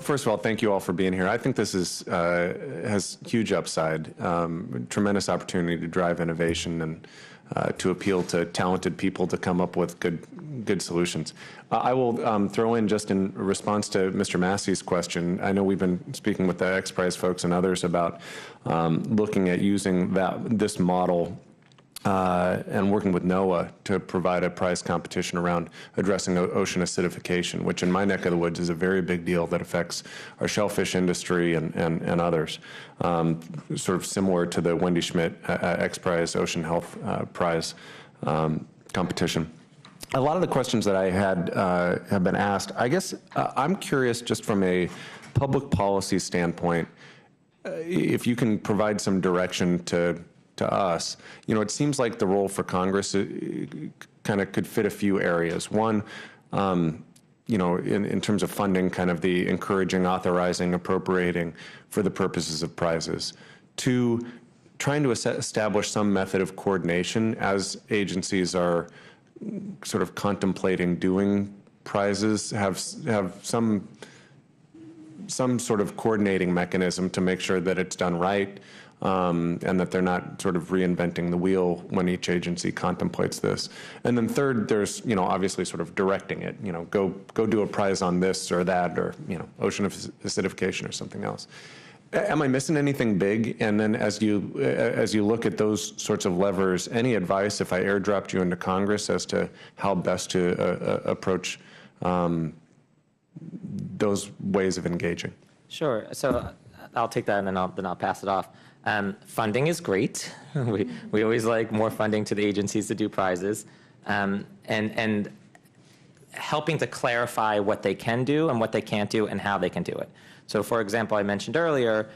first of all, thank you all for being here. I think this has huge upside, tremendous opportunity to drive innovation and to appeal to talented people to come up with good solutions. I will throw in, just in response to Mr. Massey's question, I know we've been speaking with the XPRIZE folks and others about looking at using this model and working with NOAA to provide a prize competition around addressing ocean acidification, which in my neck of the woods is a very big deal that affects our shellfish industry and others, sort of similar to the Wendy Schmidt XPRIZE Ocean Health Prize competition. A lot of the questions that I had have been asked. I guess I'm curious, just from a public policy standpoint, if you can provide some direction to us. It seems like the role for Congress kind of could fit a few areas. One, in terms of funding, kind of the encouraging, authorizing, appropriating for the purposes of prizes. Two, trying to establish some method of coordination as agencies are sort of contemplating doing prizes, have some sort of coordinating mechanism to make sure that it's done right, and that they're not sort of reinventing the wheel when each agency contemplates this. And then third, there's, obviously sort of directing it, go do a prize on this or that, or, ocean acidification or something else. Am I missing anything big? And then as you look at those sorts of levers, any advice if I airdropped you into Congress as to how best to approach those ways of engaging? Sure. So I'll take that and then I'll pass it off. Funding is great. we always like more funding to the agencies to do prizes, and helping to clarify what they can do and what they can't do and how they can do it. So, for example, I mentioned earlier,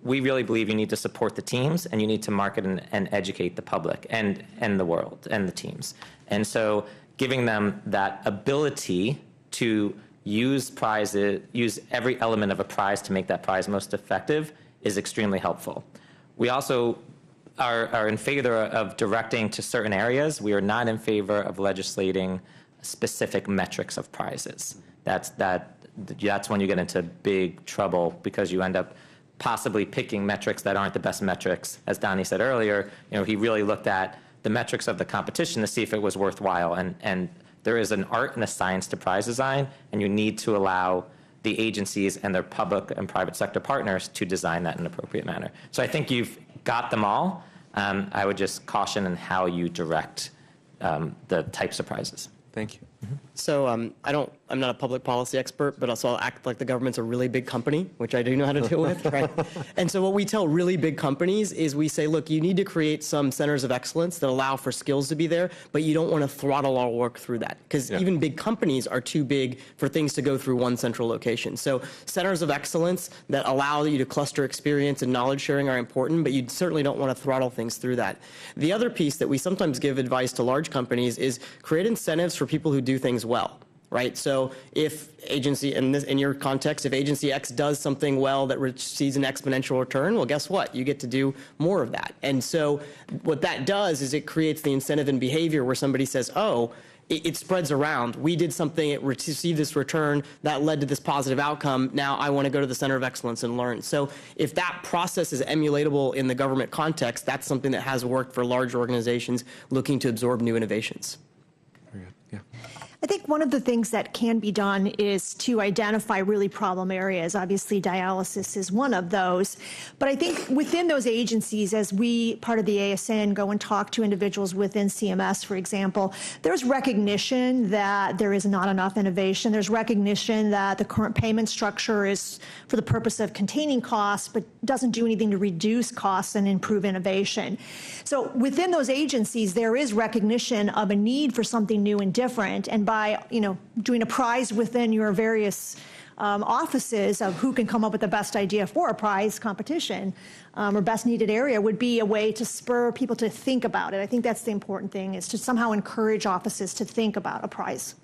we really believe you need to support the teams and you need to market and educate the public and the world and the teams. And so giving them that ability to use prizes, use every element of a prize to make that prize most effective is extremely helpful. We also are in favor of directing to certain areas. We are not in favor of legislating specific metrics of prizes. That's when you get into big trouble, because you end up possibly picking metrics that aren't the best metrics. As Donnie said earlier, he really looked at the metrics of the competition to see if it was worthwhile. And there is an art and a science to prize design, and you need to allow the agencies and their public and private sector partners to design that in an appropriate manner. So I think you've got them all. I would just caution in how you direct the types of prizes. Thank you. Mm-hmm. So I'm not a public policy expert, but also I'll act like the government's a really big company, which I do know how to deal with, right? And so what we tell really big companies is we say, look, you need to create some centers of excellence that allow for skills to be there, but you don't want to throttle our work through that, because even big companies are too big for things to go through one central location. So centers of excellence that allow you to cluster experience and knowledge sharing are important, but you certainly don't want to throttle things through that. The other piece that we sometimes give advice to large companies is create incentives for people who do things well. Right. So if agency, in your context, if agency X does something well that receives an exponential return, well, guess what? You get to do more of that. And so what that does is it creates the incentive and behavior where somebody says, oh, it spreads around. We did something, it received this return that led to this positive outcome. Now I want to go to the center of excellence and learn. So if that process is emulatable in the government context, that's something that has worked for large organizations looking to absorb new innovations. Very good. Yeah. I think one of the things that can be done is to identify really problem areas. Obviously, dialysis is one of those. But I think within those agencies, as we, part of the ASN, go and talk to individuals within CMS, for example, there's recognition that there is not enough innovation. There's recognition that the current payment structure is for the purpose of containing costs, but doesn't do anything to reduce costs and improve innovation. So within those agencies, there is recognition of a need for something new and different. And by doing a prize within your various offices of who can come up with the best idea for a prize competition or best needed area would be a way to spur people to think about it. I think that's the important thing, is to somehow encourage offices to think about a prize.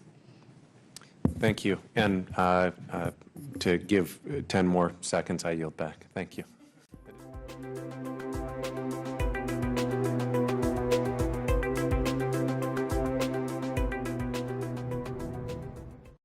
Thank you. And to give 10 more seconds, I yield back. Thank you.